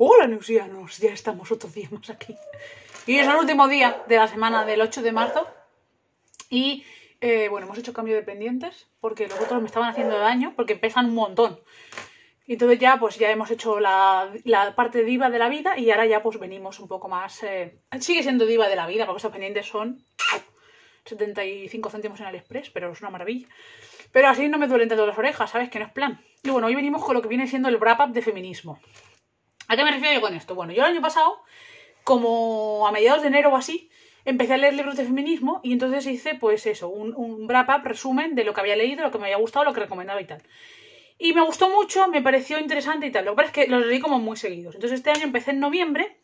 Hola, neusianos, ya estamos otro día más aquí. Y es el último día de la semana del 8 de marzo. Y bueno, hemos hecho cambio de pendientes porque los otros me estaban haciendo daño porque pesan un montón. Y entonces ya pues ya hemos hecho la parte diva de la vida y ahora ya pues venimos un poco más... sigue siendo diva de la vida porque estos pendientes son 75 céntimos en AliExpress, pero es una maravilla. Pero así no me duelen tanto las orejas, ¿sabes? Que no es plan. Y bueno, hoy venimos con lo que viene siendo el wrap-up de feminismo. ¿A qué me refiero yo con esto? Bueno, yo el año pasado, como a mediados de enero o así, empecé a leer libros de feminismo y entonces hice, pues eso, un wrap-up, resumen de lo que había leído, lo que me había gustado, lo que recomendaba y tal. Y me gustó mucho, me pareció interesante y tal. Lo que pasa es que los leí como muy seguidos. Entonces este año empecé en noviembre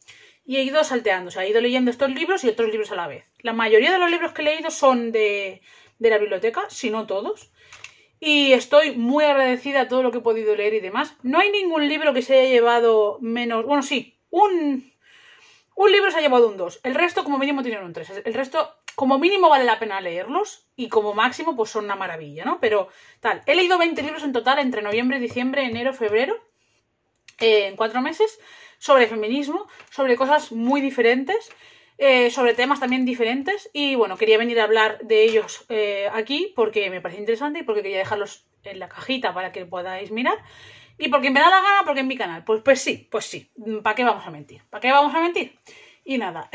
y he ido salteando. O sea, he ido leyendo estos libros y otros libros a la vez. La mayoría de los libros que he leído son de la biblioteca, si no todos. Y estoy muy agradecida a todo lo que he podido leer y demás. No hay ningún libro que se haya llevado menos... Bueno, sí, un libro se ha llevado un 2. El resto como mínimo tienen un 3. El resto como mínimo vale la pena leerlos y como máximo pues son una maravilla, ¿no? Pero tal, he leído 20 libros en total entre noviembre, diciembre, enero, febrero, en 4 meses, sobre feminismo, sobre cosas muy diferentes, sobre temas también diferentes y bueno, quería venir a hablar de ellos aquí porque me parece interesante y porque quería dejarlos en la cajita para que podáis mirar. Y porque me da la gana, porque en mi canal. Pues sí. ¿Para qué vamos a mentir? ¿Para qué vamos a mentir? Y nada,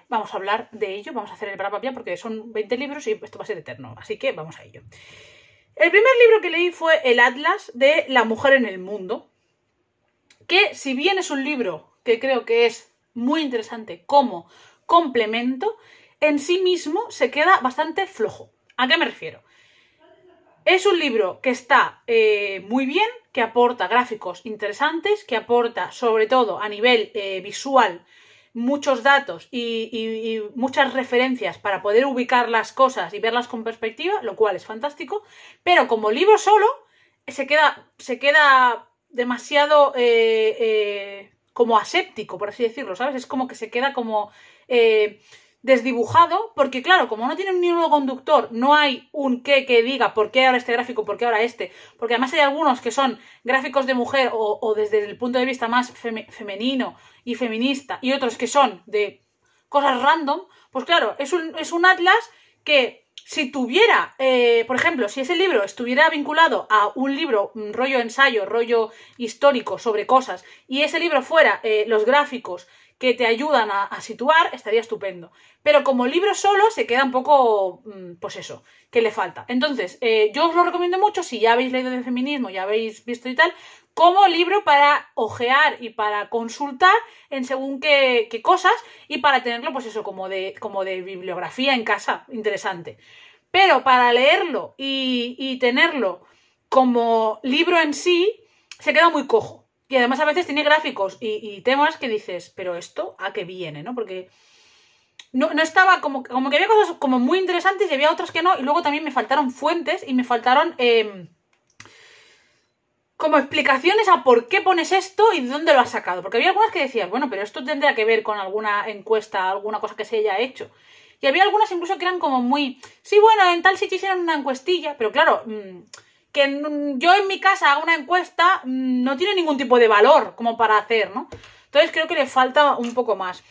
vamos a hablar de ello. Vamos a hacer el wrap-up ya porque son 20 libros y esto va a ser eterno. Así que vamos a ello. El primer libro que leí fue El Atlas de la mujer en el mundo. Que si bien es un libro que creo que es muy interesante como complemento, en sí mismo se queda bastante flojo. ¿A qué me refiero? Es un libro que está muy bien, que aporta gráficos interesantes, que aporta sobre todo a nivel visual muchos datos y muchas referencias para poder ubicar las cosas y verlas con perspectiva, lo cual es fantástico, pero como libro solo se queda demasiado como aséptico, por así decirlo, ¿sabes? Es como que se queda como... desdibujado, porque claro, como no tiene un hilo conductor, no hay un qué que diga por qué ahora este gráfico, por qué ahora este, porque además hay algunos que son gráficos de mujer o desde el punto de vista más femenino y feminista, y otros que son de cosas random, pues claro, es un atlas que si tuviera, por ejemplo, si ese libro estuviera vinculado a un libro, rollo ensayo, rollo histórico sobre cosas, y ese libro fuera los gráficos que te ayudan a situar, estaría estupendo. Pero como libro solo se queda un poco, pues eso, que le falta. Entonces, yo os lo recomiendo mucho, si ya habéis leído de feminismo, ya habéis visto y tal, como libro para ojear y para consultar en según qué cosas y para tenerlo, pues eso, como de bibliografía en casa, interesante. Pero para leerlo y tenerlo como libro en sí, se queda muy cojo. Y además a veces tiene gráficos y temas que dices, pero esto a qué viene, ¿no? Porque no estaba como que había cosas como muy interesantes y había otras que no. Y luego también me faltaron fuentes y me faltaron como explicaciones a por qué pones esto y de dónde lo has sacado. Porque había algunas que decías, bueno, pero esto tendría que ver con alguna encuesta, alguna cosa que se haya hecho. Y había algunas incluso que eran como muy... Sí, bueno, en tal sitio hicieron una encuestilla, pero claro... que yo en mi casa haga una encuesta no tiene ningún tipo de valor como para hacer, ¿no? Entonces creo que le falta un poco más.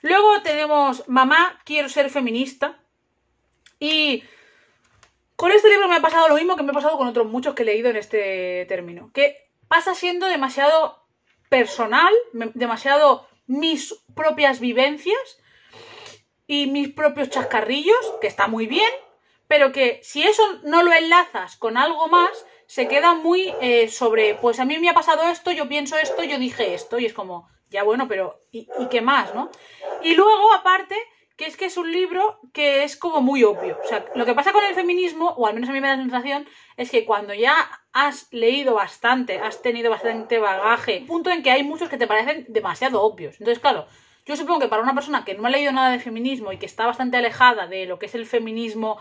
Luego tenemos Mamá, quiero ser feminista. Y con este libro me ha pasado lo mismo que me ha pasado con otros muchos que he leído en este término. Que pasa siendo demasiado personal, demasiado mis propias vivencias y mis propios chascarrillos, que está muy bien, pero que si eso no lo enlazas con algo más, se queda muy sobre, pues a mí me ha pasado esto, yo pienso esto, yo dije esto, y es como, ya bueno, pero ¿y qué más, no? Y luego, aparte, que es un libro que es como muy obvio. O sea, lo que pasa con el feminismo, o al menos a mí me da la sensación, es que cuando ya has leído bastante, has tenido bastante bagaje, un punto en que hay muchos que te parecen demasiado obvios. Entonces, claro, yo supongo que para una persona que no ha leído nada de feminismo y que está bastante alejada de lo que es el feminismo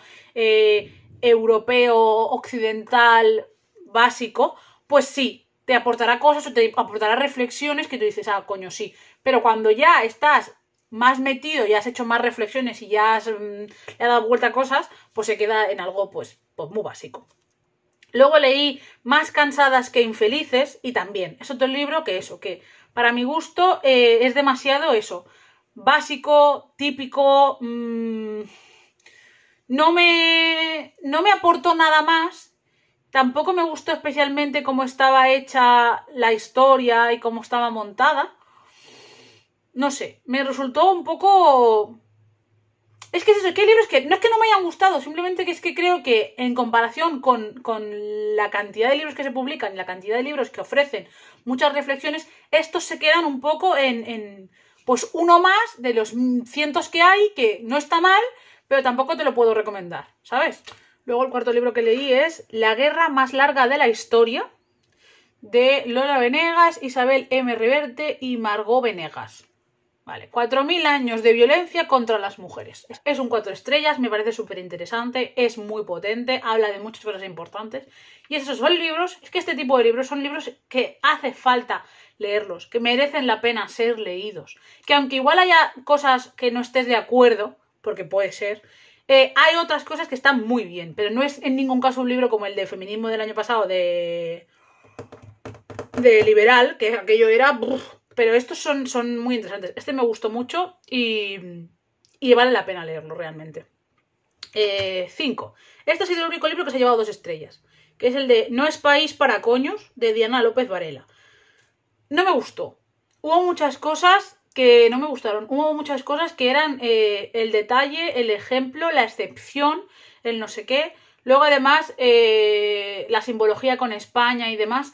europeo, occidental, básico, pues sí, te aportará cosas o te aportará reflexiones que tú dices, ah, coño, sí. Pero cuando ya estás más metido, ya has hecho más reflexiones y ya le has dado vuelta a cosas, pues se queda en algo pues muy básico. Luego leí Más cansadas que infelices y también es otro libro que para mi gusto es demasiado básico, típico, no me aportó nada más. Tampoco me gustó especialmente cómo estaba hecha la historia y cómo estaba montada. No sé, me resultó un poco... Es que es eso, que hay libros que no es que no me hayan gustado, simplemente que es que creo que en comparación con la cantidad de libros que se publican y la cantidad de libros que ofrecen muchas reflexiones, estos se quedan un poco en pues uno más de los cientos que hay, que no está mal, pero tampoco te lo puedo recomendar, ¿sabes? Luego el cuarto libro que leí es La guerra más larga de la historia, de Lola Venegas, Isabel M. Reverte y Margot Venegas. Vale, 4.000 años de violencia contra las mujeres. Es un 4 estrellas, me parece súper interesante, es muy potente, habla de muchas cosas importantes. Y esos son libros, es que este tipo de libros son libros que hace falta leerlos, que merecen la pena ser leídos. Que aunque igual haya cosas que no estés de acuerdo, porque puede ser, hay otras cosas que están muy bien, pero no es en ningún caso un libro como el de feminismo del año pasado de Liberal, que aquello era... Pero estos son muy interesantes. Este me gustó mucho y vale la pena leerlo realmente. 5. Este ha sido el único libro que se ha llevado 2 estrellas, que es el de No es país para coños, de Diana López Varela. No me gustó. Hubo muchas cosas que no me gustaron. Hubo muchas cosas que eran el detalle, el ejemplo, la excepción, el no sé qué. Luego además la simbología con España y demás.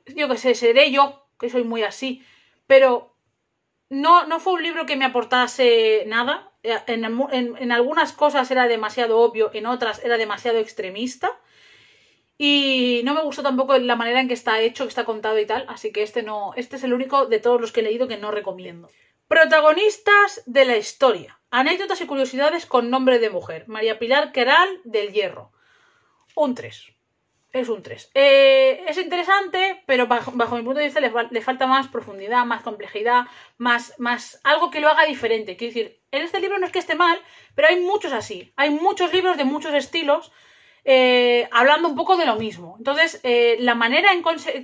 Yo qué sé, seré yo, que soy muy así, pero no fue un libro que me aportase nada. En algunas cosas era demasiado obvio, en otras era demasiado extremista, y no me gustó tampoco la manera en que está hecho, que está contado y tal, así que este es el único de todos los que he leído que no recomiendo. Protagonistas de la historia. Anécdotas y curiosidades con nombre de mujer. María Pilar Queral del Hierro. Un 3. Es un 3. Es interesante, pero bajo mi punto de vista le falta más profundidad, más complejidad, más algo que lo haga diferente. Quiero decir, en este libro no es que esté mal, pero hay muchos así. Hay muchos libros de muchos estilos hablando un poco de lo mismo. Entonces, la manera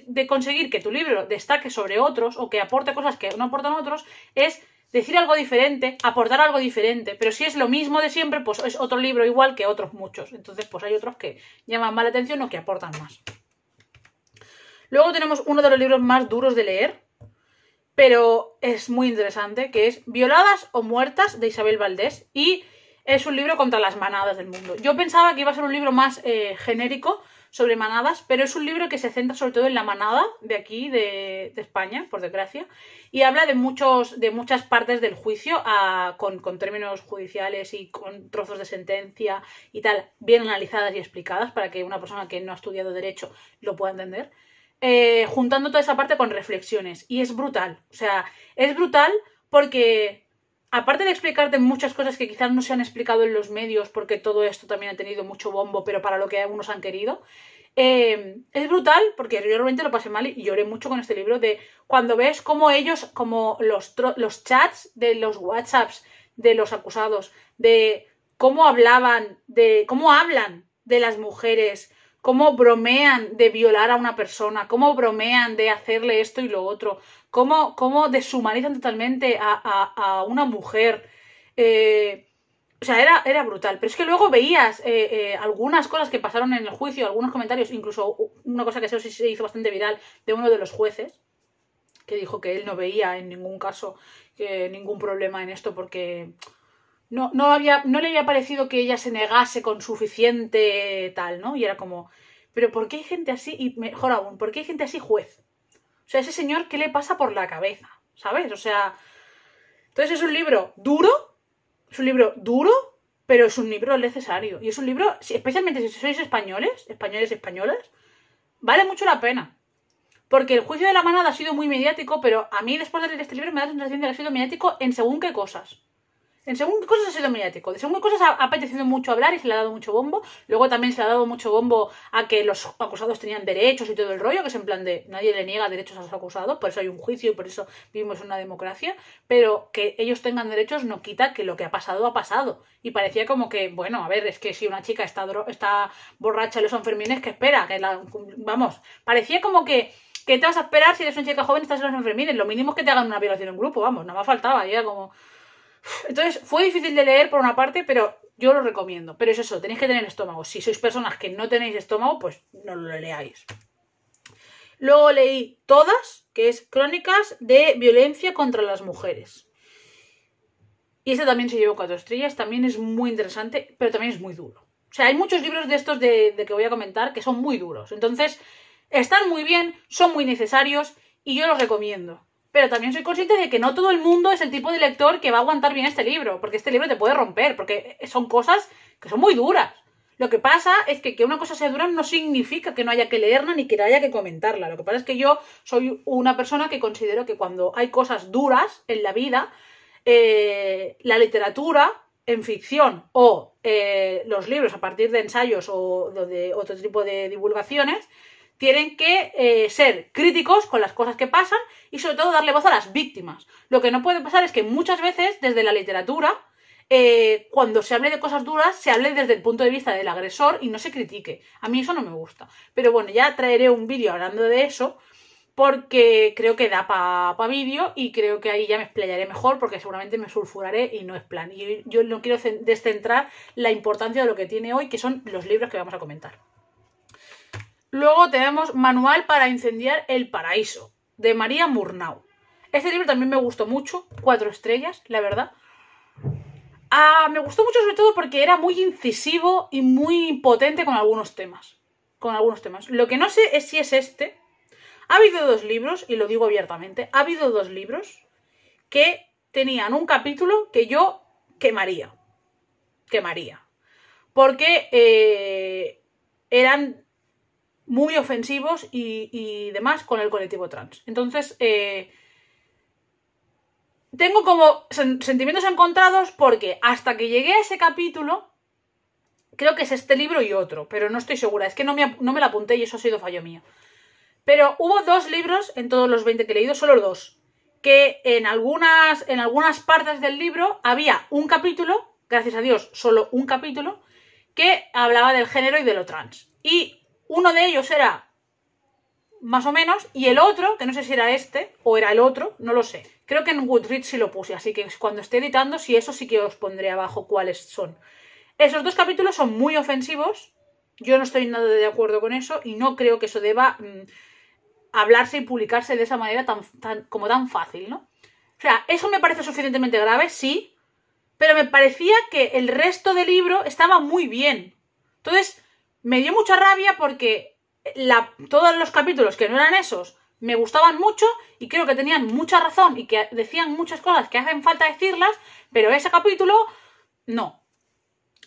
de conseguir que tu libro destaque sobre otros o que aporte cosas que no aportan otros es decir algo diferente, aportar algo diferente, pero si es lo mismo de siempre, pues es otro libro igual que otros muchos. Entonces, pues hay otros que llaman más la atención o que aportan más. Luego tenemos uno de los libros más duros de leer, pero es muy interesante, que es Violadas o muertas, de Isabel Valdés, y es un libro contra las manadas del mundo. Yo pensaba que iba a ser un libro más genérico sobre manadas, pero es un libro que se centra sobre todo en la manada de aquí, de España, por desgracia, y habla de muchas partes del juicio con términos judiciales y con trozos de sentencia y tal, bien analizadas y explicadas para que una persona que no ha estudiado derecho lo pueda entender, juntando toda esa parte con reflexiones. Y es brutal, o sea, es brutal porque... Aparte de explicarte muchas cosas que quizás no se han explicado en los medios, porque todo esto también ha tenido mucho bombo, pero para lo que algunos han querido, es brutal, porque yo realmente lo pasé mal y lloré mucho con este libro, de cuando ves cómo ellos, como los chats de los WhatsApps de los acusados, de cómo hablan de las mujeres, cómo bromean de violar a una persona, cómo bromean de hacerle esto y lo otro, cómo deshumanizan totalmente a una mujer. O sea, era brutal. Pero es que luego veías algunas cosas que pasaron en el juicio, algunos comentarios, incluso una cosa que se hizo bastante viral de uno de los jueces, que dijo que él no veía en ningún caso ningún problema en esto porque... No le había parecido que ella se negase con suficiente tal, ¿no? Y era como, pero ¿por qué hay gente así? Y mejor aún, ¿por qué hay gente así juez? O sea, ese señor, ¿qué le pasa por la cabeza? ¿Sabes? O sea, entonces es un libro duro, pero es un libro necesario. Y es un libro, especialmente si sois españoles, españolas, vale mucho la pena. Porque el juicio de la manada ha sido muy mediático, pero a mí después de leer este libro me da la sensación de que ha sido mediático en según qué cosas. En según qué cosas ha sido mediático. De según qué cosas ha apetecido mucho hablar y se le ha dado mucho bombo. Luego también se le ha dado mucho bombo a que los acusados tenían derechos y todo el rollo, que es en plan de nadie le niega derechos a los acusados, por eso hay un juicio y por eso vivimos en una democracia. Pero que ellos tengan derechos no quita que lo que ha pasado ha pasado. Y parecía como que, bueno, a ver, es que si una chica está borracha en los Sanfermines, ¿qué espera? Vamos, parecía como que ¿qué te vas a esperar si eres una chica joven y estás en los Sanfermines? Lo mínimo es que te hagan una violación en grupo, vamos, nada más faltaba, ya como... Entonces, fue difícil de leer por una parte, pero yo lo recomiendo. Pero es eso, tenéis que tener estómago. Si sois personas que no tenéis estómago, pues no lo leáis. Luego leí Todas, que es Crónicas de Violencia contra las Mujeres. Y este también se llevó 4 estrellas, también es muy interesante, pero también es muy duro. O sea, hay muchos libros de estos de que voy a comentar que son muy duros. Entonces, están muy bien, son muy necesarios y yo los recomiendo. Pero también soy consciente de que no todo el mundo es el tipo de lector que va a aguantar bien este libro, porque este libro te puede romper, porque son cosas que son muy duras. Lo que pasa es que una cosa sea dura no significa que no haya que leerla ni que haya que comentarla. Lo que pasa es que yo soy una persona que considero que cuando hay cosas duras en la vida, la literatura en ficción o los libros a partir de ensayos o de otro tipo de divulgaciones tienen que ser críticos con las cosas que pasan y sobre todo darle voz a las víctimas. Lo que no puede pasar es que muchas veces desde la literatura, cuando se hable de cosas duras, se hable desde el punto de vista del agresor y no se critique. A mí eso no me gusta. Pero bueno, ya traeré un vídeo hablando de eso porque creo que da para vídeo y creo que ahí ya me explayaré mejor porque seguramente me sulfuraré y no es plan. Y yo no quiero descentrar la importancia de lo que tiene hoy, que son los libros que vamos a comentar. Luego tenemos Manual para incendiar el paraíso, de María Murnau. Este libro también me gustó mucho, 4 estrellas, la verdad. Me gustó mucho sobre todo porque era muy incisivo y muy potente con algunos temas. Lo que no sé es si es este. Ha habido 2 libros, y lo digo abiertamente, ha habido 2 libros que tenían un capítulo que yo quemaría. Porque eran muy ofensivos y demás con el colectivo trans. Entonces, tengo como sentimientos encontrados porque hasta que llegué a ese capítulo, creo que es este libro y otro, pero no estoy segura, es que no me lo apunté y eso ha sido fallo mío. Pero hubo 2 libros, en todos los 20 que he leído, solo 2, que en algunas partes del libro había un capítulo, gracias a Dios, solo un capítulo, que hablaba del género y de lo trans. Y uno de ellos era más o menos, y el otro, que no sé si era este o era el otro, no lo sé. Creo que en Goodreads sí lo puse, así que cuando esté editando, si eso sí que os pondré abajo cuáles son. Esos 2 capítulos son muy ofensivos, yo no estoy nada de acuerdo con eso y no creo que eso deba hablarse y publicarse de esa manera tan fácil, ¿no? O sea, eso me parece suficientemente grave, sí, pero me parecía que el resto del libro estaba muy bien. Entonces, me dio mucha rabia porque todos los capítulos que no eran esos me gustaban mucho y creo que tenían mucha razón y que decían muchas cosas que hacen falta decirlas, pero ese capítulo no.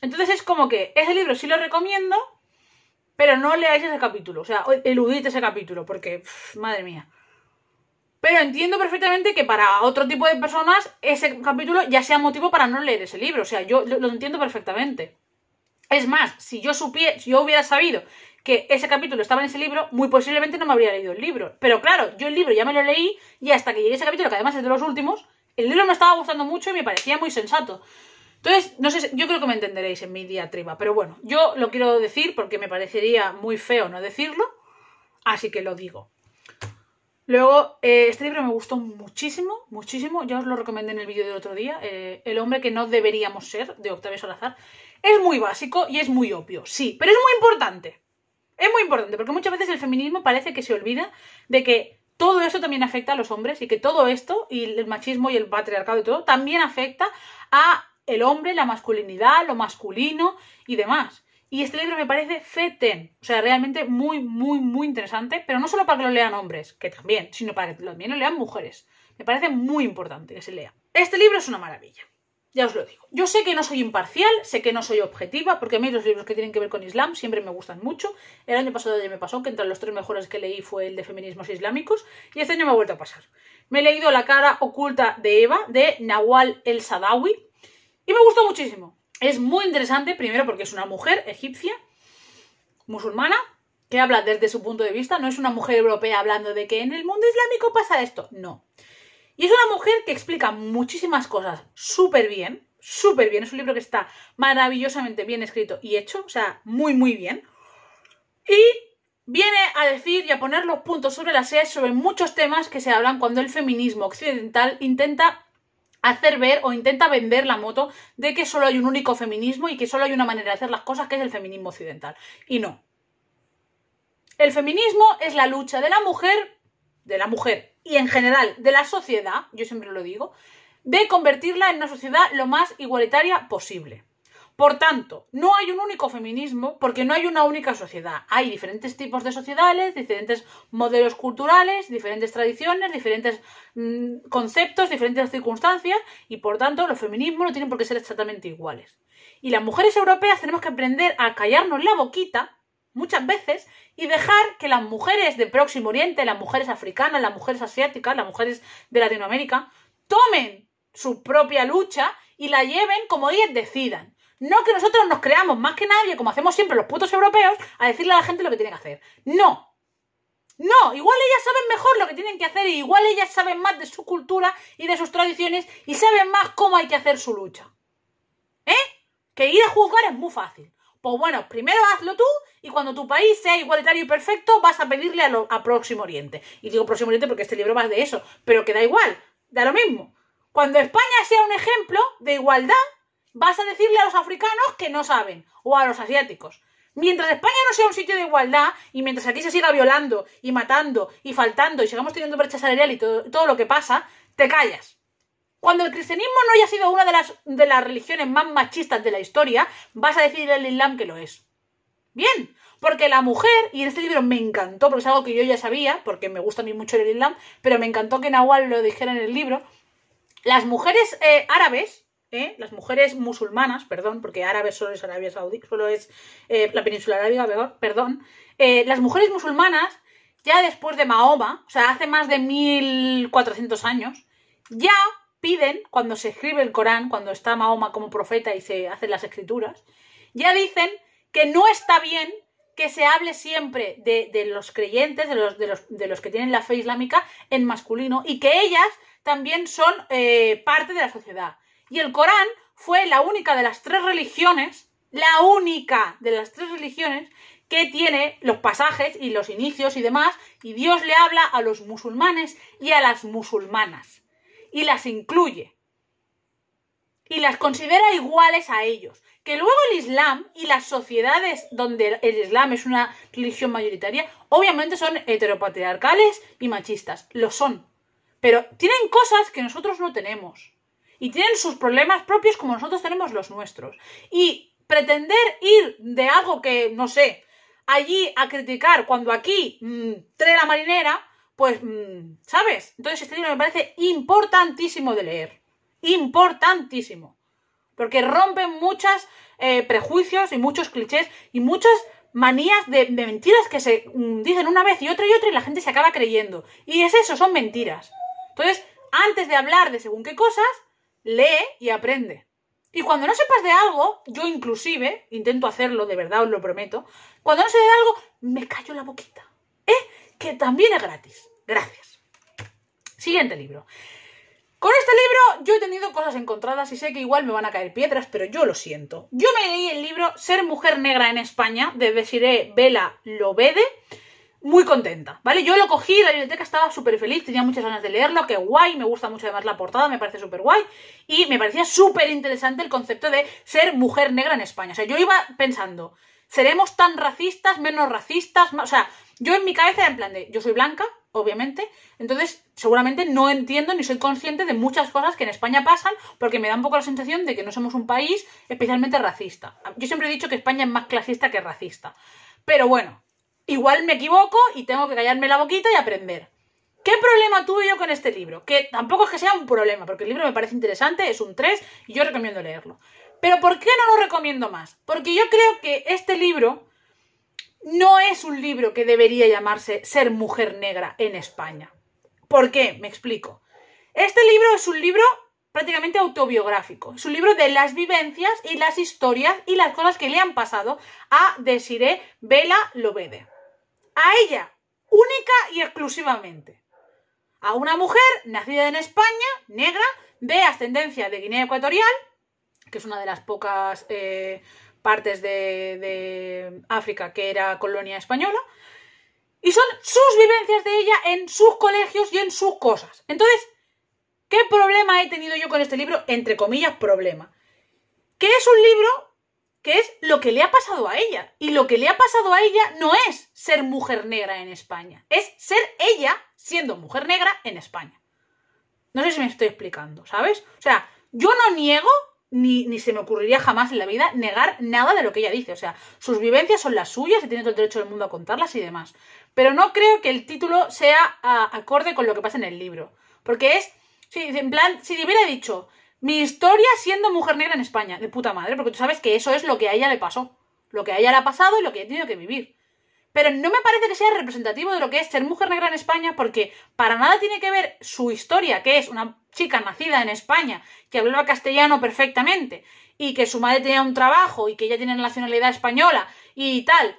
Entonces es como que ese libro sí lo recomiendo, pero no leáis ese capítulo, o sea, eludid ese capítulo porque, madre mía. Pero entiendo perfectamente que para otro tipo de personas ese capítulo ya sea motivo para no leer ese libro, o sea, yo lo entiendo perfectamente. Es más, si yo hubiera sabido que ese capítulo estaba en ese libro, muy posiblemente no me habría leído el libro. Pero claro, yo el libro ya me lo leí y hasta que llegué a ese capítulo, que además es de los últimos, el libro me estaba gustando mucho y me parecía muy sensato. Entonces, no sé, yo creo que me entenderéis en mi diatriba, pero bueno, yo lo quiero decir porque me parecería muy feo no decirlo, así que lo digo. Luego, este libro me gustó muchísimo, muchísimo, ya os lo recomendé en el vídeo del otro día, El hombre que no deberíamos ser, de Octavio Salazar. Es muy básico y es muy obvio, sí, pero es muy importante. Es muy importante porque muchas veces el feminismo parece que se olvida de que todo esto también afecta a los hombres y que todo esto, y el machismo y el patriarcado y todo, también afecta a el hombre, la masculinidad, lo masculino y demás. Y este libro me parece fetén, o sea, realmente muy, muy, muy interesante, pero no solo para que lo lean hombres, que también, sino para que también lo lean mujeres. Me parece muy importante que se lea. Este libro es una maravilla. Ya os lo digo. Yo sé que no soy imparcial, sé que no soy objetiva, porque a mí los libros que tienen que ver con Islam siempre me gustan mucho. El año pasado ya me pasó que entre los 3 mejores que leí fue el de feminismos islámicos, y este año me ha vuelto a pasar. Me he leído La cara oculta de Eva, de Nawal El Saadawi, Y me gustó muchísimo. Es muy interesante, primero porque es una mujer egipcia, musulmana, que habla desde su punto de vista. No es una mujer europea hablando de que en el mundo islámico pasa esto. No. Y es una mujer que explica muchísimas cosas súper bien. Súper bien. Es un libro que está maravillosamente bien escrito y hecho. O sea, muy, muy bien. Y viene a decir y a poner los puntos sobre las IES sobre muchos temas que se hablan cuando el feminismo occidental intenta hacer ver o intenta vender la moto de que solo hay un único feminismo y que solo hay una manera de hacer las cosas, que es el feminismo occidental. Y no. El feminismo es la lucha de la mujer y en general de la sociedad, yo siempre lo digo, de convertirla en una sociedad lo más igualitaria posible. Por tanto, no hay un único feminismo porque no hay una única sociedad. Hay diferentes tipos de sociedades, diferentes modelos culturales, diferentes tradiciones, diferentes conceptos, diferentes circunstancias y por tanto los feminismos no tienen por qué ser exactamente iguales. Y las mujeres europeas tenemos que aprender a callarnos la boquita muchas veces y dejar que las mujeres de Próximo Oriente, las mujeres africanas, las mujeres asiáticas, las mujeres de Latinoamérica tomen su propia lucha y la lleven como ellas decidan. No que nosotros nos creamos más que nadie, como hacemos siempre los putos europeos, a decirle a la gente lo que tiene que hacer. No. No, igual ellas saben mejor lo que tienen que hacer y igual ellas saben más de su cultura y de sus tradiciones y saben más cómo hay que hacer su lucha. Que ir a juzgar es muy fácil. Pues bueno, primero hazlo tú y cuando tu país sea igualitario y perfecto vas a pedirle a Próximo Oriente. Y digo Próximo Oriente porque este libro va de eso, pero que da igual, da lo mismo. Cuando España sea un ejemplo de igualdad, vas a decirle a los africanos que no saben, o a los asiáticos. Mientras España no sea un sitio de igualdad, y mientras aquí se siga violando, y matando, y faltando, y sigamos teniendo brecha salarial y todo lo que pasa, te callas. Cuando el cristianismo no haya sido una de las religiones más machistas de la historia, vas a decir el Islam que lo es. Bien, porque la mujer, y en este libro me encantó, porque es algo que yo ya sabía, porque me gusta a mí mucho el Islam, pero me encantó que Nawal lo dijera en el libro, las mujeres árabes, las mujeres musulmanas, perdón, porque árabes solo es Arabia Saudí, solo es la península arábiga, perdón, las mujeres musulmanas, ya después de Mahoma, o sea, hace más de 1400 años, ya piden, cuando se escribe el Corán, cuando está Mahoma como profeta y se hacen las escrituras, ya dicen que no está bien que se hable siempre de los creyentes, de los que tienen la fe islámica en masculino y que ellas también son parte de la sociedad. Y el Corán fue la única de las tres religiones, que tiene los pasajes y los inicios y demás, y Dios le habla a los musulmanes y a las musulmanas. Y las incluye. Y las considera iguales a ellos. Que luego el Islam y las sociedades donde el Islam es una religión mayoritaria, obviamente son heteropatriarcales y machistas. Lo son. Pero tienen cosas que nosotros no tenemos. Y tienen sus problemas propios como nosotros tenemos los nuestros. Y pretender ir de algo que, no sé, allí a criticar cuando aquí trae la marinera, pues, ¿sabes? Entonces este libro me parece importantísimo de leer. Importantísimo. Porque rompen muchos prejuicios y muchos clichés y muchas manías de mentiras que se dicen una vez y otra y la gente se acaba creyendo. Y es eso, son mentiras. Entonces, antes de hablar de según qué cosas, lee y aprende. Y cuando no sepas de algo, yo inclusive, intento hacerlo, de verdad os lo prometo, cuando no sé de algo, me callo la boquita. Que también es gratis. Gracias. Siguiente libro. Con este libro yo he tenido cosas encontradas y sé que igual me van a caer piedras, pero yo lo siento. Yo me leí el libro Ser mujer negra en España, de Desiree Vela Lobede, muy contenta, ¿vale? Yo lo cogí, la biblioteca estaba súper feliz, tenía muchas ganas de leerlo, que guay, me gusta mucho además la portada, me parece súper guay, y me parecía súper interesante el concepto de ser mujer negra en España. O sea, yo iba pensando, ¿seremos tan racistas, menos racistas? O sea, yo en mi cabeza era en plan de, yo soy blanca, obviamente, entonces seguramente no entiendo ni soy consciente de muchas cosas que en España pasan porque me da un poco la sensación de que no somos un país especialmente racista. Yo siempre he dicho que España es más clasista que racista, pero bueno, igual me equivoco y tengo que callarme la boquita y aprender. ¿Qué problema tuve yo con este libro? Que tampoco es que sea un problema, porque el libro me parece interesante, es un 3 y yo recomiendo leerlo. Pero ¿por qué no lo recomiendo más? Porque yo creo que este libro no es un libro que debería llamarse Ser mujer negra en España. ¿Por qué? Me explico. Este libro es un libro prácticamente autobiográfico. Es un libro de las vivencias y las historias y las cosas que le han pasado a Desiree Bella Lobede. A ella, única y exclusivamente. A una mujer nacida en España, negra, de ascendencia de Guinea Ecuatorial, que es una de las pocas partes de África que era colonia española, y son sus vivencias de ella en sus colegios y en sus cosas. Entonces, ¿qué problema he tenido yo con este libro? Entre comillas, problema. Que es un libro que es lo que le ha pasado a ella. Y lo que le ha pasado a ella no es ser mujer negra en España. Es ser ella siendo mujer negra en España. No sé si me estoy explicando, ¿sabes? O sea, yo no niego, ni se me ocurriría jamás en la vida negar nada de lo que ella dice. O sea, sus vivencias son las suyas y tiene todo el derecho del mundo a contarlas y demás. Pero no creo que el título sea acorde con lo que pasa en el libro. Porque es... Sí, en plan, si le hubiera dicho mi historia siendo mujer negra en España, de puta madre, porque tú sabes que eso es lo que a ella le pasó, lo que a ella le ha pasado y lo que ella ha tenido que vivir. Pero no me parece que sea representativo de lo que es ser mujer negra en España, porque para nada tiene que ver su historia, que es una chica nacida en España, que hablaba castellano perfectamente, y que su madre tenía un trabajo, y que ella tiene nacionalidad española, y tal.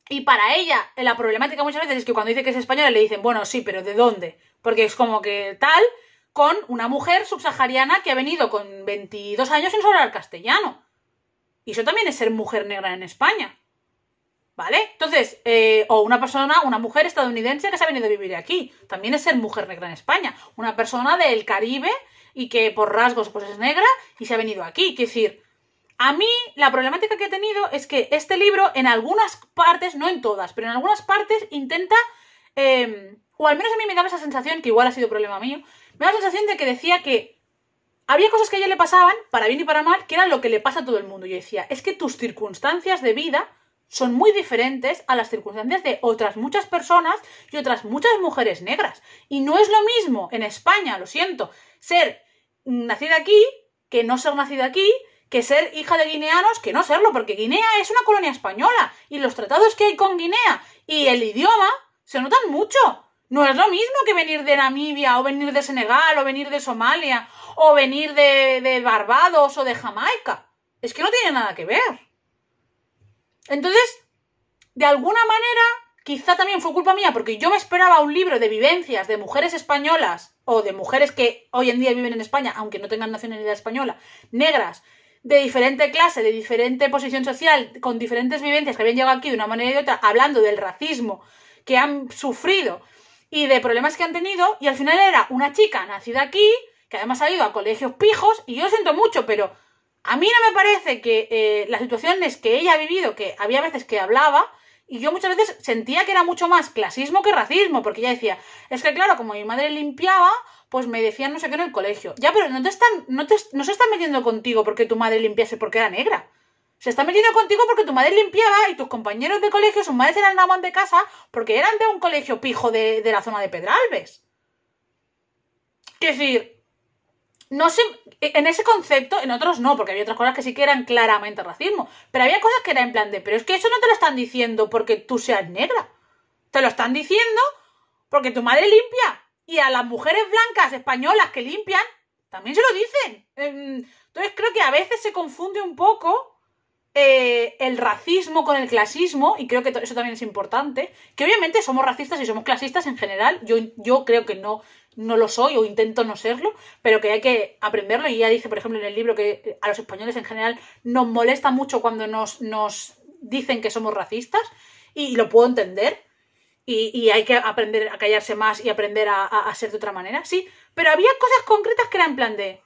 Y para ella, la problemática muchas veces es que cuando dice que es española le dicen, bueno, sí, pero ¿de dónde? Porque es como que tal... con una mujer subsahariana que ha venido con 22 años sin hablar castellano. Y eso también es ser mujer negra en España. ¿Vale? Entonces, o una mujer estadounidense que se ha venido a vivir aquí. También es ser mujer negra en España. Una persona del Caribe y que por rasgos pues es negra y se ha venido aquí. Quiero decir, a mí la problemática que he tenido es que este libro en algunas partes, no en todas, pero en algunas partes intenta, o al menos a mí me daba esa sensación, que igual ha sido problema mío, me da la sensación de que decía que había cosas que a ella le pasaban, para bien y para mal, que era lo que le pasa a todo el mundo. Yo decía, es que tus circunstancias de vida son muy diferentes a las circunstancias de otras muchas personas y otras muchas mujeres negras. Y no es lo mismo en España, lo siento, ser nacida aquí que no ser nacida aquí, que ser hija de guineanos que no serlo, porque Guinea es una colonia española y los tratados que hay con Guinea y el idioma se notan mucho. No es lo mismo que venir de Namibia, o venir de Senegal, o venir de Somalia, o venir de Barbados, o de Jamaica. Es que no tiene nada que ver. Entonces, de alguna manera, quizá también fue culpa mía, porque yo me esperaba un libro de vivencias de mujeres españolas, o de mujeres que hoy en día viven en España, aunque no tengan nacionalidad española, negras, de diferente clase, de diferente posición social, con diferentes vivencias que habían llegado aquí de una manera y de otra, hablando del racismo que han sufrido, y de problemas que han tenido, y al final era una chica nacida aquí, que además ha ido a colegios pijos, y yo lo siento mucho, pero a mí no me parece que las situaciones que ella ha vivido, que había veces que hablaba, y yo muchas veces sentía que era mucho más clasismo que racismo, porque ella decía, es que claro, como mi madre limpiaba, pues me decían no sé qué en el colegio. Ya, pero no se están metiendo contigo porque tu madre limpiase porque era negra. Se está metiendo contigo porque tu madre limpiaba y tus compañeros de colegio, sus madres eran damas de casa porque eran de un colegio pijo de la zona de Pedralbes. Es decir, no sé, en ese concepto, en otros no, porque había otras cosas que sí que eran claramente racismo. Pero había cosas que eran en plan de, pero es que eso no te lo están diciendo porque tú seas negra. Te lo están diciendo porque tu madre limpia. Y a las mujeres blancas españolas que limpian, también se lo dicen. Entonces creo que a veces se confunde un poco el racismo con el clasismo, y creo que eso también es importante, que obviamente somos racistas y somos clasistas en general, yo creo que no lo soy o intento no serlo, pero que hay que aprenderlo, y ya dice por ejemplo en el libro que a los españoles en general nos molesta mucho cuando nos dicen que somos racistas, y lo puedo entender, y hay que aprender a callarse más y aprender a ser de otra manera, sí, pero había cosas concretas que eran en plan de,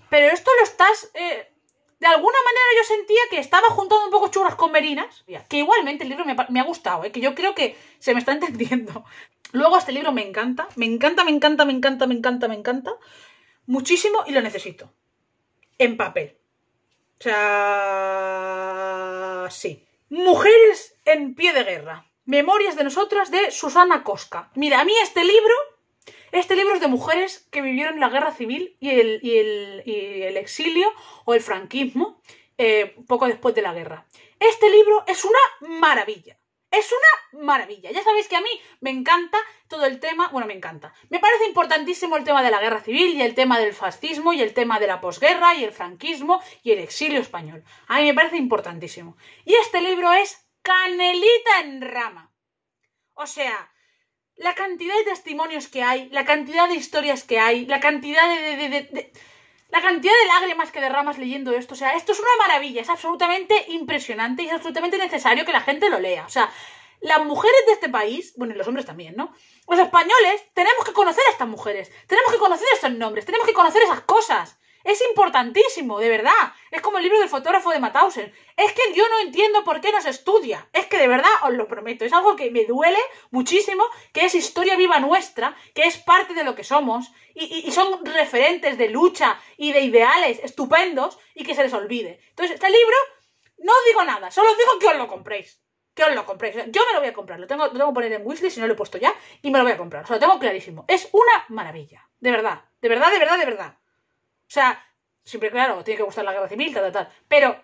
pero esto lo estás... de alguna manera yo sentía que estaba juntando un poco churras con merinas, que igualmente el libro me ha gustado, que yo creo que se me está entendiendo. Luego este libro me encanta muchísimo, y lo necesito. En papel. O sea... sí. Mujeres en pie de guerra. Memorias de nosotras, de Susana Cosca. Mira, a mí este libro es de mujeres que vivieron la guerra civil y el exilio o el franquismo poco después de la guerra. Este libro es una maravilla. es una maravilla. Ya sabéis que a mí me encanta todo el tema, bueno, me encanta. Me parece importantísimo el tema de la guerra civil y el tema del fascismo y el tema de la posguerra y el franquismo y el exilio español. A mí me parece importantísimo. Y este libro es canelita en rama. O sea, la cantidad de testimonios que hay, la cantidad de historias que hay, la cantidad la cantidad de lágrimas que derramas leyendo esto, o sea, esto es una maravilla, es absolutamente impresionante y es absolutamente necesario que la gente lo lea. O sea, las mujeres de este país, bueno, y los hombres también, ¿no? Los españoles tenemos que conocer a estas mujeres, tenemos que conocer esos nombres, tenemos que conocer esas cosas. Es importantísimo, de verdad. Es como el libro del fotógrafo de Mauthausen. Es que yo no entiendo por qué no se estudia. Es que de verdad os lo prometo. Es algo que me duele muchísimo, que es historia viva nuestra, que es parte de lo que somos, y son referentes de lucha y de ideales estupendos, y que se les olvide. Entonces, este libro, no os digo nada, solo os digo que os lo compréis. Que os lo compréis. Yo me lo voy a comprar. Lo tengo que poner en wishlist, si no lo he puesto ya, y me lo voy a comprar. O sea, lo tengo clarísimo. Es una maravilla. De verdad. De verdad, de verdad, de verdad. O sea, siempre, claro, tiene que gustar la guerra civil, tal. Pero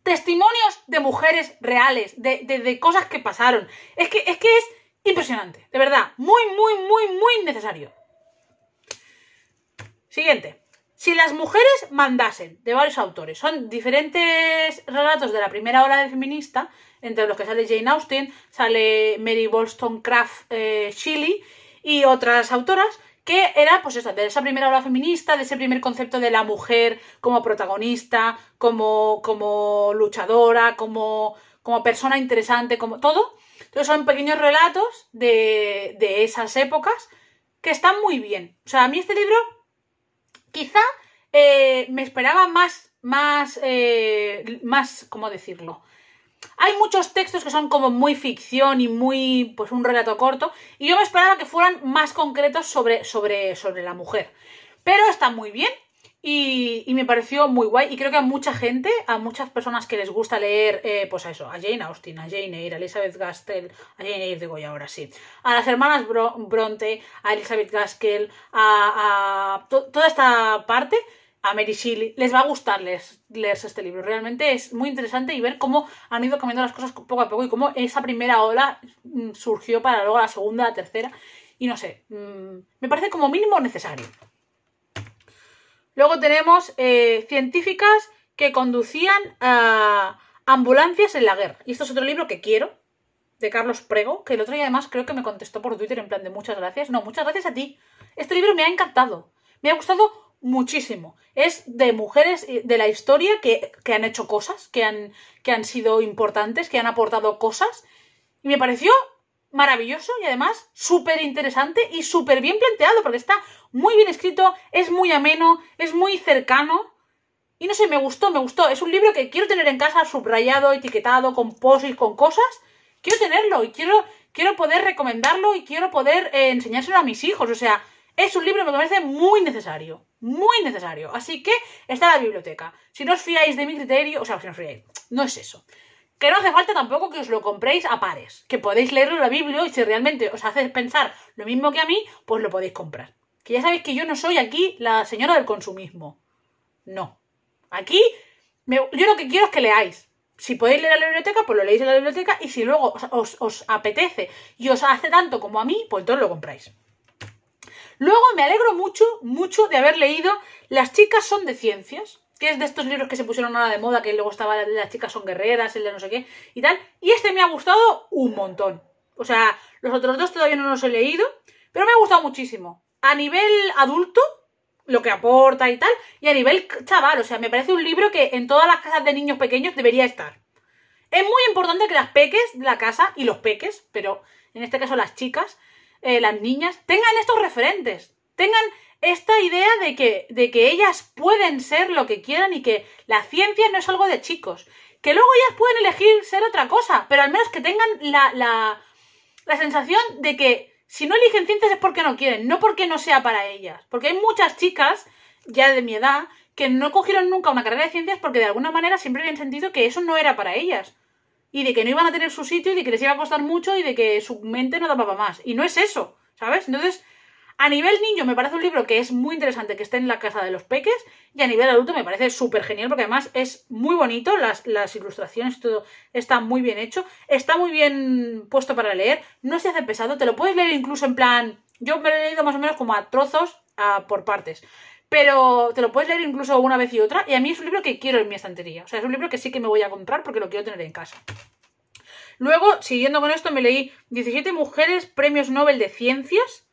testimonios de mujeres reales, de cosas que pasaron. Es que es impresionante, de verdad. Muy, muy, muy, muy necesario. Siguiente. Si las mujeres mandasen, de varios autores. Son diferentes relatos de la primera ola de feminista, entre los que sale Jane Austen, sale Mary Wollstonecraft Shelley y otras autoras, que era, pues eso, de esa primera ola feminista, de ese primer concepto de la mujer como protagonista, como luchadora, como persona interesante, como todo. Entonces son pequeños relatos de esas épocas que están muy bien. O sea, a mí este libro quizá me esperaba más, ¿cómo decirlo? Hay muchos textos que son como muy ficción y muy, pues un relato corto, y yo me esperaba que fueran más concretos sobre la mujer. Pero está muy bien y me pareció muy guay, y creo que a mucha gente, a muchas personas que les gusta leer, pues a eso, a Jane Austen, a Jane Eyre, a Elizabeth Gaskell, a Jane Eyre digo yo ahora sí, a las hermanas Bronte, a Elizabeth Gaskell, toda esta parte, a Mary Shelley, les va a gustar leerse este libro. Realmente es muy interesante y ver cómo han ido cambiando las cosas poco a poco y cómo esa primera ola surgió para luego la segunda, la tercera, y no sé, me parece como mínimo necesario. Luego tenemos científicas que conducían ambulancias en la guerra. Y esto es otro libro que quiero, de Carlos Prego, que el otro día además creo que me contestó por Twitter en plan de muchas gracias. No, muchas gracias a ti. Este libro me ha encantado. Me ha gustado muchísimo. Es de mujeres de la historia que han hecho cosas, que han sido importantes, que han aportado cosas. Y me pareció maravilloso y además súper interesante y súper bien planteado, porque está muy bien escrito, es muy ameno, es muy cercano. Y no sé, me gustó. Es un libro que quiero tener en casa subrayado, etiquetado, con post-it, con cosas. Quiero tenerlo y quiero poder recomendarlo y quiero poder enseñárselo a mis hijos. O sea, es un libro que me parece muy necesario. Muy necesario. Así que está en la biblioteca. Si no os fiáis de mi criterio, o sea, si no os fiáis, no es eso. Que no hace falta tampoco que os lo compréis a pares. Que podéis leerlo en la Biblia y si realmente os hace pensar lo mismo que a mí, pues lo podéis comprar. Que ya sabéis que yo no soy aquí la señora del consumismo. No. Aquí, yo lo que quiero es que leáis. Si podéis leer en la biblioteca, pues lo leéis en la biblioteca. Y si luego os apetece y os hace tanto como a mí, pues entonces lo compráis. Luego me alegro mucho, mucho de haber leído Las chicas son de ciencias, que es de estos libros que se pusieron ahora de moda, que luego estaba Las chicas son guerreras, el de no sé qué y tal. Y este me ha gustado un montón. O sea, los otros dos todavía no los he leído, pero me ha gustado muchísimo. A nivel adulto, lo que aporta y tal, y a nivel chaval, o sea, me parece un libro que en todas las casas de niños pequeños debería estar. Es muy importante que las peques de la casa, y los peques, pero en este caso las chicas, las niñas, tengan estos referentes, tengan esta idea de que ellas pueden ser lo que quieran y que la ciencia no es algo de chicos, que luego ellas pueden elegir ser otra cosa, pero al menos que tengan la sensación de que si no eligen ciencias es porque no quieren, no porque no sea para ellas, porque hay muchas chicas ya de mi edad que no cogieron nunca una carrera de ciencias porque de alguna manera siempre habían sentido que eso no era para ellas. Y de que no iban a tener su sitio y de que les iba a costar mucho y de que su mente no daba para más. Y no es eso, ¿sabes? Entonces, A nivel niño me parece un libro que es muy interesante que esté en la casa de los peques, y a nivel adulto me parece súper genial porque además es muy bonito, las ilustraciones y todo está muy bien hecho, está muy bien puesto para leer, no se hace pesado, te lo puedes leer incluso en plan, yo me lo he leído más o menos como a trozos, por partes, pero te lo puedes leer incluso una vez y otra, y a mí es un libro que quiero en mi estantería, o sea, es un libro que sí que me voy a comprar porque lo quiero tener en casa. Luego, siguiendo con esto, me leí 17 mujeres premios Nobel de Ciencias,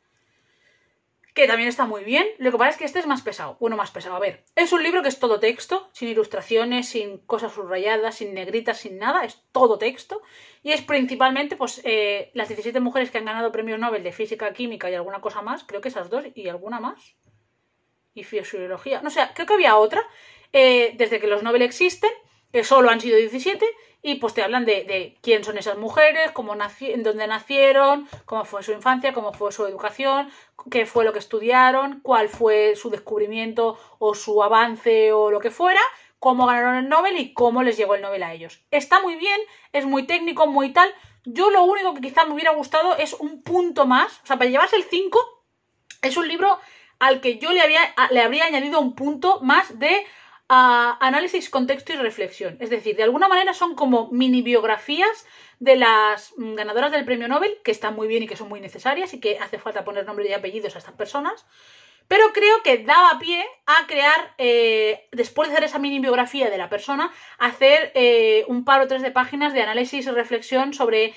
que también está muy bien. Lo que pasa es que este es más pesado. Bueno, más pesado. A ver, es un libro que es todo texto, sin ilustraciones, sin cosas subrayadas, sin negritas, sin nada. Es todo texto. Y es principalmente, pues, las 17 mujeres que han ganado premios Nobel de Física, Química y alguna cosa más. Creo que esas dos y alguna más. Y Fisiología. No sé, creo que había otra. Desde que los Nobel existen, que solo han sido 17. Y pues te hablan de quién son esas mujeres, cómo dónde nacieron, cómo fue su infancia, cómo fue su educación, qué fue lo que estudiaron, cuál fue su descubrimiento o su avance o lo que fuera, cómo ganaron el Nobel y cómo les llegó el Nobel a ellos. Está muy bien, es muy técnico, muy tal. Yo lo único que quizá me hubiera gustado es un punto más. O sea, para llevarse el 5, es un libro al que yo le habría añadido un punto más de análisis, contexto y reflexión. Es decir, de alguna manera son como mini biografías de las ganadoras del premio Nobel, que están muy bien y que son muy necesarias y que hace falta poner nombres y apellidos a estas personas. Pero creo que daba pie a crear, después de hacer esa mini biografía de la persona, hacer un par o tres de páginas de análisis y reflexión sobre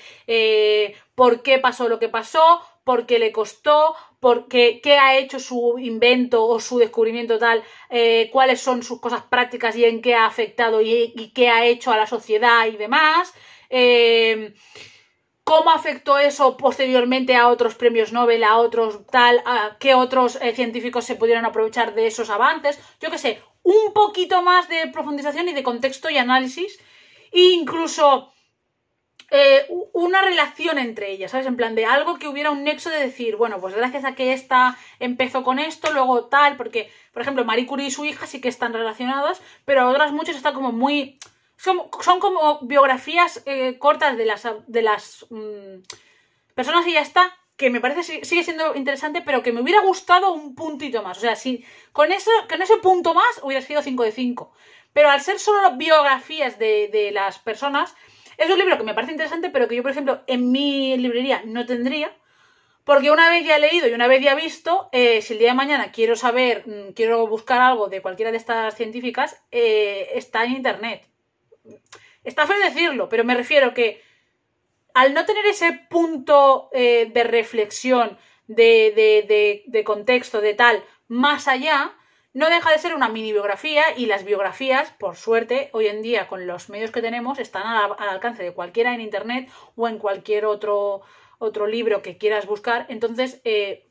por qué pasó lo que pasó, por qué le costó, qué ha hecho su invento o su descubrimiento tal, cuáles son sus cosas prácticas y en qué ha afectado y qué ha hecho a la sociedad y demás. ¿Cómo afectó eso posteriormente a otros premios Nobel, a otros tal, qué otros científicos se pudieron aprovechar de esos avances? Yo qué sé, un poquito más de profundización y de contexto y análisis, e incluso una relación entre ellas, ¿sabes? En plan de algo que hubiera un nexo de decir, bueno, pues gracias a que esta empezó con esto, luego tal, porque, por ejemplo, Marie Curie y su hija sí que están relacionadas, pero otras muchas están como muy... Son como biografías cortas de las personas y ya está, que me parece sigue siendo interesante, pero que me hubiera gustado un puntito más. O sea, si con ese punto más hubiera sido 5 de 5. Pero al ser solo biografías de las personas, es un libro que me parece interesante, pero que yo, por ejemplo, en mi librería no tendría. Porque una vez ya he leído y una vez ya he visto, si el día de mañana quiero saber, quiero buscar algo de cualquiera de estas científicas, está en internet. Está feo decirlo, pero me refiero que al no tener ese punto de reflexión, de contexto, de tal, más allá, no deja de ser una mini biografía, y las biografías, por suerte, hoy en día con los medios que tenemos, están al alcance de cualquiera en internet o en cualquier otro libro que quieras buscar. Entonces,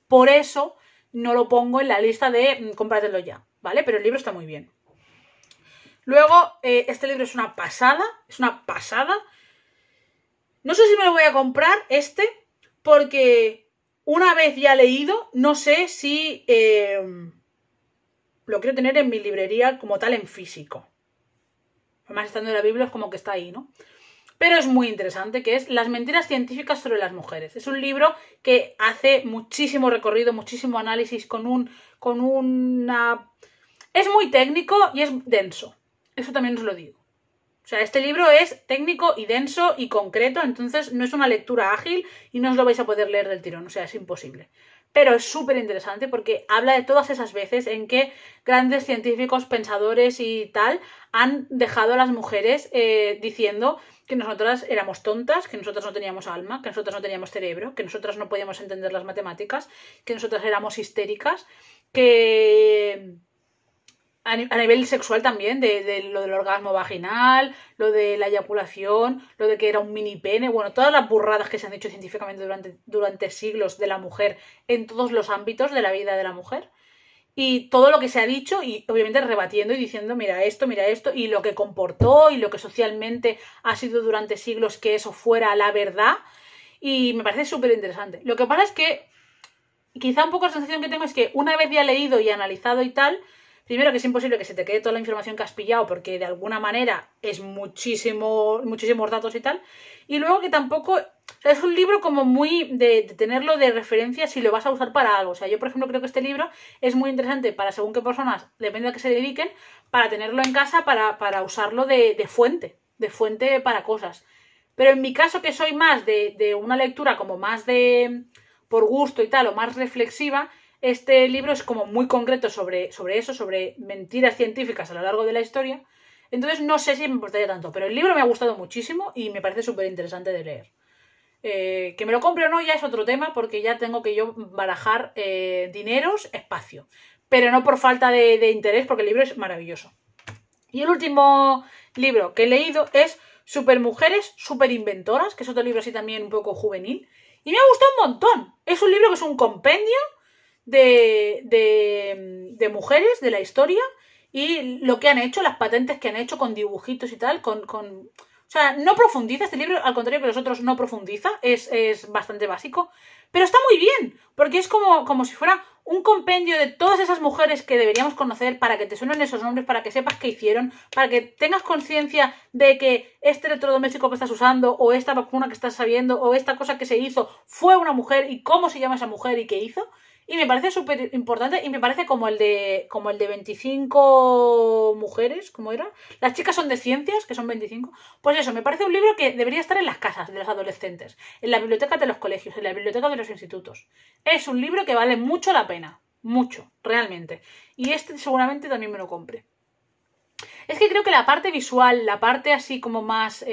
por eso no lo pongo en la lista de cómpratelo ya, ¿vale? Pero el libro está muy bien. Luego, este libro es una pasada, No sé si me lo voy a comprar porque una vez ya leído, no sé si lo quiero tener en mi librería como tal en físico. Además, estando en la Biblia es como que está ahí, ¿no? Pero es muy interesante, que es Las mentiras científicas sobre las mujeres. Es un libro que hace muchísimo recorrido, muchísimo análisis Es muy técnico y es denso. Eso también os lo digo. O sea, este libro es técnico y denso y concreto, entonces no es una lectura ágil y no os lo vais a poder leer del tirón, o sea, es imposible. Pero es súper interesante porque habla de todas esas veces en que grandes científicos, pensadores y tal han dejado a las mujeres diciendo que nosotras éramos tontas, que nosotras no teníamos alma, que nosotras no teníamos cerebro, que nosotras no podíamos entender las matemáticas, que nosotras éramos histéricas, que... A nivel sexual también, de lo del orgasmo vaginal, lo de la eyaculación, lo de que era un mini pene, bueno, todas las burradas que se han dicho científicamente durante siglos de la mujer en todos los ámbitos de la vida de la mujer. Y todo lo que se ha dicho, y obviamente rebatiendo y diciendo, mira esto, y lo que comportó y lo que socialmente ha sido durante siglos que eso fuera la verdad. Y me parece súper interesante. Lo que pasa es que quizá un poco la sensación que tengo es que una vez ya leído y analizado y tal, primero que es imposible que se te quede toda la información que has pillado porque de alguna manera es muchísimos datos y tal. Y luego que tampoco, o sea, es un libro como muy de tenerlo de referencia si lo vas a usar para algo. O sea, yo por ejemplo creo que este libro es muy interesante para según qué personas, depende a qué se dediquen, para tenerlo en casa, para usarlo de fuente para cosas. Pero en mi caso, que soy más de una lectura como más de por gusto y tal, o más reflexiva, este libro es como muy concreto sobre eso, sobre mentiras científicas a lo largo de la historia. Entonces no sé si me importaría tanto, pero el libro me ha gustado muchísimo y me parece súper interesante de leer. Que me lo compre o no ya es otro tema, porque ya tengo que yo barajar dineros, espacio. Pero no por falta de interés, porque el libro es maravilloso. Y el último libro que he leído es Supermujeres, Superinventoras, que es otro libro así también un poco juvenil. Y me ha gustado un montón. Es un libro que es un compendio de mujeres de la historia y lo que han hecho, las patentes que han hecho con dibujitos y tal, o sea, no profundiza este libro, al contrario que los otros no profundiza, es bastante básico, pero está muy bien, porque es como si fuera un compendio de todas esas mujeres que deberíamos conocer para que te suenen esos nombres, para que sepas qué hicieron, para que tengas conciencia de que este electrodoméstico que estás usando, o esta vacuna que estás sabiendo, o esta cosa que se hizo, fue una mujer y cómo se llama esa mujer y qué hizo. Y me parece súper importante y me parece como el de 25 mujeres, ¿cómo era? Las chicas son de ciencias, que son 25. Pues eso, me parece un libro que debería estar en las casas de los adolescentes, en la biblioteca de los colegios, en la biblioteca de los institutos. Es un libro que vale mucho la pena, mucho, realmente. Y este seguramente también me lo compre. Es que creo que la parte visual, la parte así como más...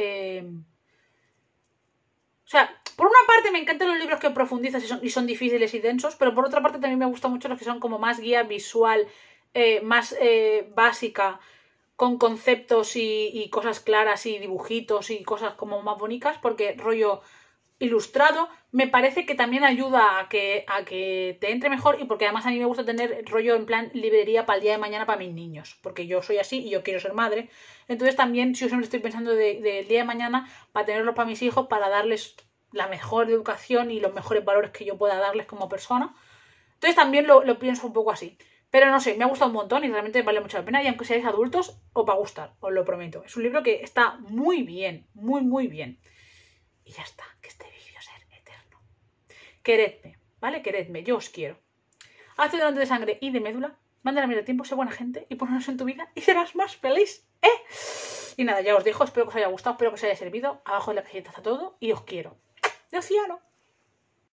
O sea, por una parte me encantan los libros que profundizas y son difíciles y densos, pero por otra parte también me gustan mucho los que son como más guía visual, más básica, con conceptos y cosas claras y dibujitos y cosas como más bonitas, porque rollo ilustrado me parece que también ayuda a que te entre mejor y porque además a mí me gusta tener rollo en plan librería para el día de mañana para mis niños, porque yo soy así y yo quiero ser madre. Entonces también yo siempre estoy pensando del día de mañana para tenerlos para mis hijos, para darles la mejor educación y los mejores valores que yo pueda darles como persona. Entonces también lo pienso un poco así. Pero no sé, me ha gustado un montón y realmente vale mucho la pena. Y aunque seáis adultos, os va a gustar, os lo prometo. Es un libro que está muy bien, muy, muy bien. Y ya está, que este vídeo sea eterno. Queredme, ¿vale? Queredme, yo os quiero. Hazte donante de sangre y de médula. Mándale a mí el tiempo, sé buena gente y ponnos en tu vida y serás más feliz, ¿eh? Y nada, ya os dejo, espero que os haya gustado, espero que os haya servido. Abajo en la cajita está todo y os quiero. ¡Dios cielo!